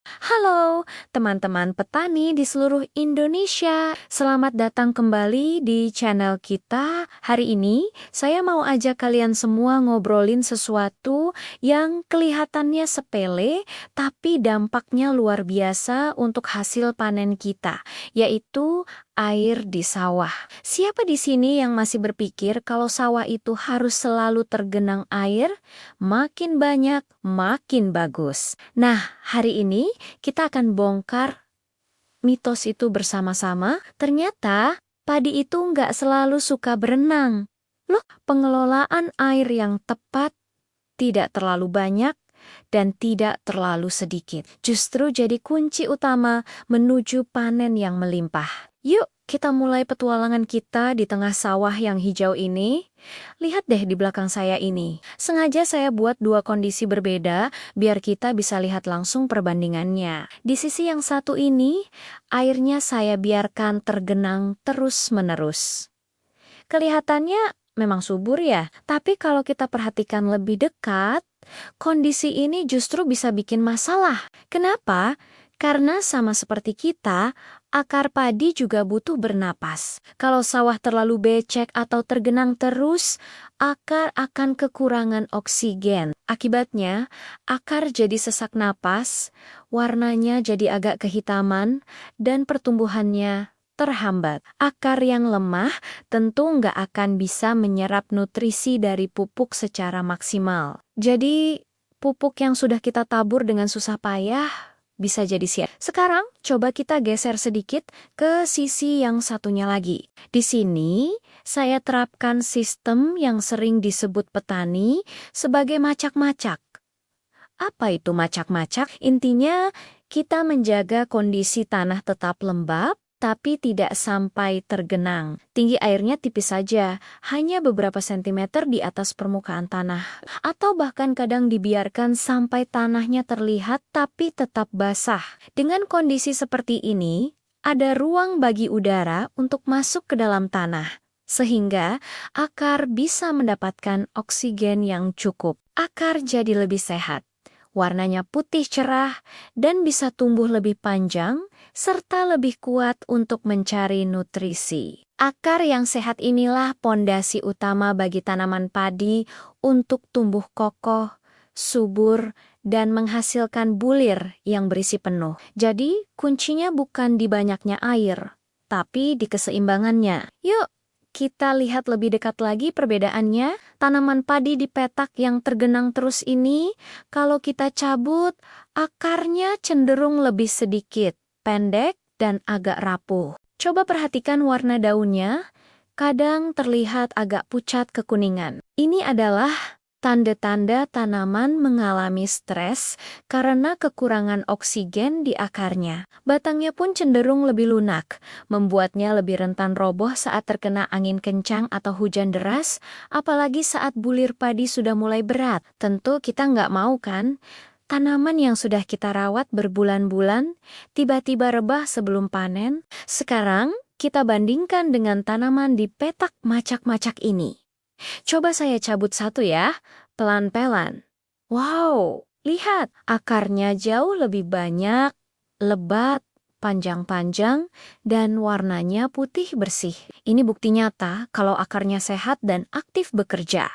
Halo, teman-teman petani di seluruh Indonesia. Selamat datang kembali di channel kita. Hari ini, saya mau ajak kalian semua ngobrolin sesuatu yang kelihatannya sepele, tapi dampaknya luar biasa untuk hasil panen kita, yaitu air di sawah. Siapa di sini yang masih berpikir kalau sawah itu harus selalu tergenang air? Makin banyak, makin bagus. Nah, hari ini kita akan bongkar mitos itu bersama-sama. Ternyata padi itu nggak selalu suka berenang. Loh, pengelolaan air yang tepat tidak terlalu banyak dan tidak terlalu sedikit. Justru jadi kunci utama menuju panen yang melimpah. Yuk, kita mulai petualangan kita di tengah sawah yang hijau ini. Lihat deh di belakang saya ini. Sengaja saya buat dua kondisi berbeda biar kita bisa lihat langsung perbandingannya. Di sisi yang satu ini, airnya saya biarkan tergenang terus-menerus. Kelihatannya memang subur ya, tapi kalau kita perhatikan lebih dekat, kondisi ini justru bisa bikin masalah. Kenapa? Karena sama seperti kita, akar padi juga butuh bernapas. Kalau sawah terlalu becek atau tergenang terus, akar akan kekurangan oksigen. Akibatnya, akar jadi sesak napas, warnanya jadi agak kehitaman, dan pertumbuhannya terhambat. Akar yang lemah tentu nggak akan bisa menyerap nutrisi dari pupuk secara maksimal. Jadi, pupuk yang sudah kita tabur dengan susah payah bisa jadi sia. Sekarang, coba kita geser sedikit ke sisi yang satunya lagi. Di sini, saya terapkan sistem yang sering disebut petani sebagai macak-macak. Apa itu macak-macak? Intinya, kita menjaga kondisi tanah tetap lembab, tapi tidak sampai tergenang. Tinggi airnya tipis saja, hanya beberapa sentimeter di atas permukaan tanah. Atau bahkan kadang dibiarkan sampai tanahnya terlihat tapi tetap basah. Dengan kondisi seperti ini, ada ruang bagi udara untuk masuk ke dalam tanah, sehingga akar bisa mendapatkan oksigen yang cukup. Akar jadi lebih sehat. Warnanya putih cerah dan bisa tumbuh lebih panjang serta lebih kuat untuk mencari nutrisi. Akar yang sehat inilah pondasi utama bagi tanaman padi untuk tumbuh kokoh, subur, dan menghasilkan bulir yang berisi penuh. Jadi, kuncinya bukan di banyaknya air, tapi di keseimbangannya. Yuk, kita lihat lebih dekat lagi perbedaannya. Tanaman padi di petak yang tergenang terus ini, kalau kita cabut, akarnya cenderung lebih sedikit, pendek, dan agak rapuh. Coba perhatikan warna daunnya, kadang terlihat agak pucat kekuningan. Ini adalah tanda-tanda tanaman mengalami stres karena kekurangan oksigen di akarnya. Batangnya pun cenderung lebih lunak, membuatnya lebih rentan roboh saat terkena angin kencang atau hujan deras, apalagi saat bulir padi sudah mulai berat. Tentu kita nggak mau kan? Tanaman yang sudah kita rawat berbulan-bulan, tiba-tiba rebah sebelum panen. Sekarang, kita bandingkan dengan tanaman di petak macak-macak ini. Coba saya cabut satu ya, pelan-pelan. Wow, lihat, akarnya jauh lebih banyak, lebat, panjang-panjang, dan warnanya putih bersih. Ini bukti nyata kalau akarnya sehat dan aktif bekerja.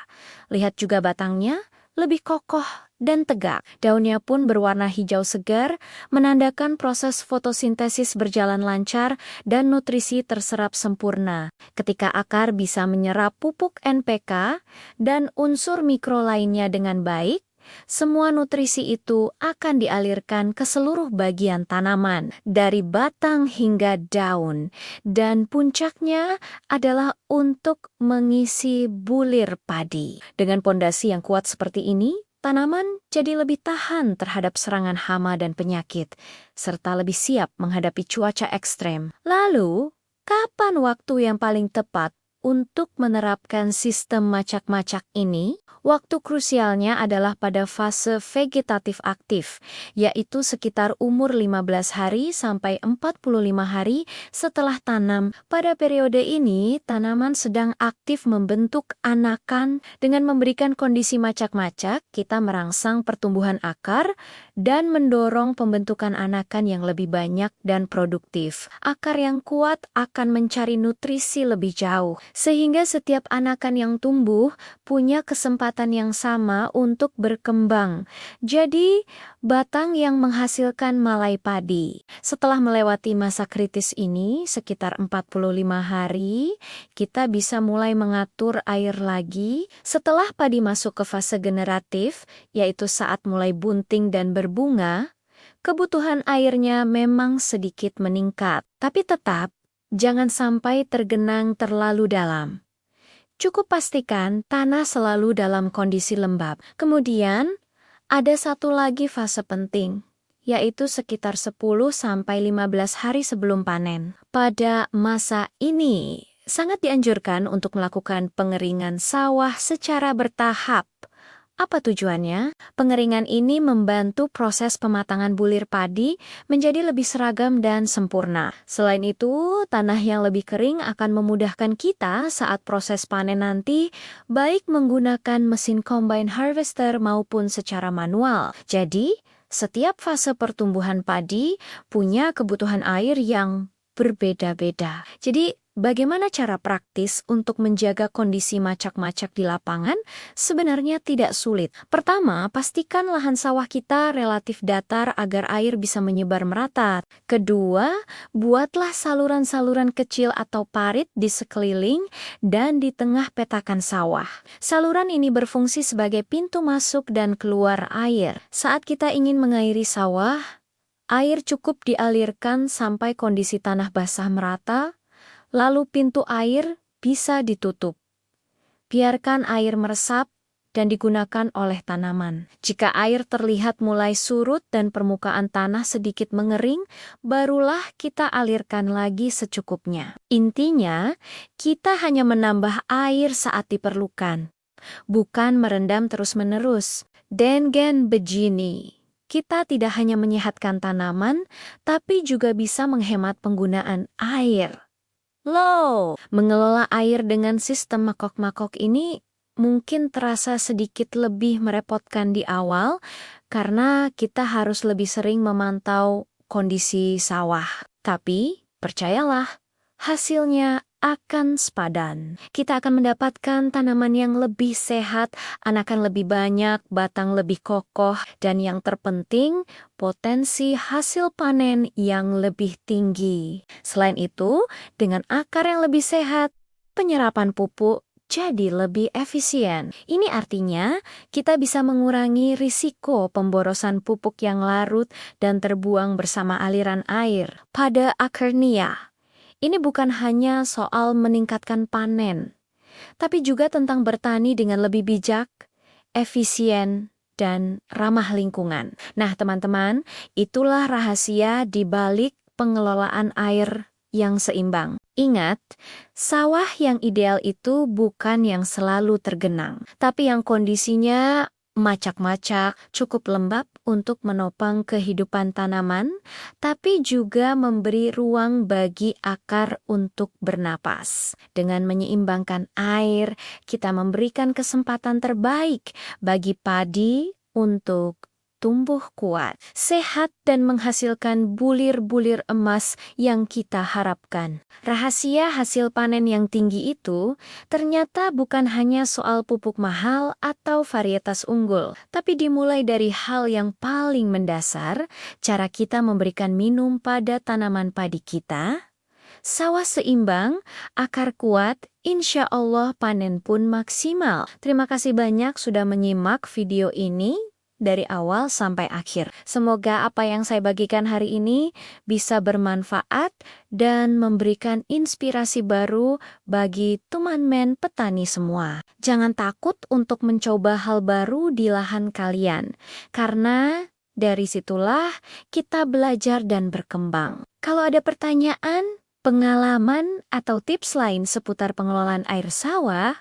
Lihat juga batangnya, lebih kokoh dan tegak. Daunnya pun berwarna hijau segar, menandakan proses fotosintesis berjalan lancar dan nutrisi terserap sempurna. Ketika akar bisa menyerap pupuk NPK dan unsur mikro lainnya dengan baik, semua nutrisi itu akan dialirkan ke seluruh bagian tanaman, dari batang hingga daun. Dan puncaknya adalah untuk mengisi bulir padi. Dengan pondasi yang kuat seperti ini, tanaman jadi lebih tahan terhadap serangan hama dan penyakit, serta lebih siap menghadapi cuaca ekstrem. Lalu, kapan waktu yang paling tepat untuk menerapkan sistem macak-macak ini, waktu krusialnya adalah pada fase vegetatif aktif, yaitu sekitar umur 15 hari sampai 45 hari setelah tanam. Pada periode ini, tanaman sedang aktif membentuk anakan. Dengan memberikan kondisi macak-macak, kita merangsang pertumbuhan akar dan mendorong pembentukan anakan yang lebih banyak dan produktif. Akar yang kuat akan mencari nutrisi lebih jauh, sehingga setiap anakan yang tumbuh punya kesempatan yang sama untuk berkembang. Jadi, batang yang menghasilkan malai padi. Setelah melewati masa kritis ini, sekitar 45 hari, kita bisa mulai mengatur air lagi. Setelah padi masuk ke fase generatif, yaitu saat mulai bunting dan berbunga, kebutuhan airnya memang sedikit meningkat. Tapi tetap, jangan sampai tergenang terlalu dalam. Cukup pastikan tanah selalu dalam kondisi lembab. Kemudian, ada satu lagi fase penting, yaitu sekitar 10-15 hari sebelum panen. Pada masa ini, sangat dianjurkan untuk melakukan pengeringan sawah secara bertahap. Apa tujuannya? Pengeringan ini membantu proses pematangan bulir padi menjadi lebih seragam dan sempurna. Selain itu, tanah yang lebih kering akan memudahkan kita saat proses panen nanti, baik menggunakan mesin combine harvester maupun secara manual. Jadi, setiap fase pertumbuhan padi punya kebutuhan air yang berbeda-beda. Jadi, bagaimana cara praktis untuk menjaga kondisi macak-macak di lapangan? Sebenarnya tidak sulit. Pertama, pastikan lahan sawah kita relatif datar agar air bisa menyebar merata. Kedua, buatlah saluran-saluran kecil atau parit di sekeliling dan di tengah petakan sawah. Saluran ini berfungsi sebagai pintu masuk dan keluar air. Saat kita ingin mengairi sawah, air cukup dialirkan sampai kondisi tanah basah merata, lalu pintu air bisa ditutup. Biarkan air meresap dan digunakan oleh tanaman. Jika air terlihat mulai surut dan permukaan tanah sedikit mengering, barulah kita alirkan lagi secukupnya. Intinya, kita hanya menambah air saat diperlukan, bukan merendam terus-menerus. Dengan begini, kita tidak hanya menyehatkan tanaman, tapi juga bisa menghemat penggunaan air. Mengelola air dengan sistem makok-makok ini mungkin terasa sedikit lebih merepotkan di awal karena kita harus lebih sering memantau kondisi sawah. Tapi, percayalah, hasilnya akan sepadan. Kita akan mendapatkan tanaman yang lebih sehat, anakan lebih banyak, batang lebih kokoh, dan yang terpenting, potensi hasil panen yang lebih tinggi. Selain itu, dengan akar yang lebih sehat, penyerapan pupuk jadi lebih efisien. Ini artinya kita bisa mengurangi risiko pemborosan pupuk yang larut dan terbuang bersama aliran air. Pada Akernia, ini bukan hanya soal meningkatkan panen, tapi juga tentang bertani dengan lebih bijak, efisien, dan ramah lingkungan. Nah, teman-teman, itulah rahasia di balik pengelolaan air yang seimbang. Ingat, sawah yang ideal itu bukan yang selalu tergenang, tapi yang kondisinya macak-macak, cukup lembab untuk menopang kehidupan tanaman, tapi juga memberi ruang bagi akar untuk bernapas. Dengan menyeimbangkan air, kita memberikan kesempatan terbaik bagi padi untuk tumbuh kuat, sehat, dan menghasilkan bulir-bulir emas yang kita harapkan. Rahasia hasil panen yang tinggi itu ternyata bukan hanya soal pupuk mahal atau varietas unggul, tapi dimulai dari hal yang paling mendasar, cara kita memberikan minum pada tanaman padi kita. Sawah seimbang, akar kuat, insya Allah panen pun maksimal. Terima kasih banyak sudah menyimak video ini dari awal sampai akhir. Semoga apa yang saya bagikan hari ini bisa bermanfaat dan memberikan inspirasi baru bagi teman-teman petani semua. Jangan takut untuk mencoba hal baru di lahan kalian, karena dari situlah kita belajar dan berkembang. Kalau ada pertanyaan, pengalaman atau tips lain seputar pengelolaan air sawah,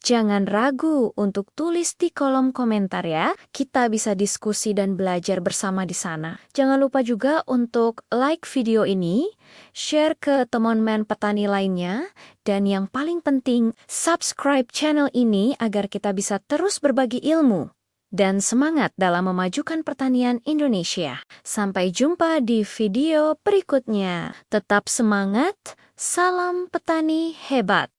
jangan ragu untuk tulis di kolom komentar ya. Kita bisa diskusi dan belajar bersama di sana. Jangan lupa juga untuk like video ini, share ke teman-teman petani lainnya, dan yang paling penting, subscribe channel ini agar kita bisa terus berbagi ilmu dan semangat dalam memajukan pertanian Indonesia. Sampai jumpa di video berikutnya. Tetap semangat, salam petani hebat.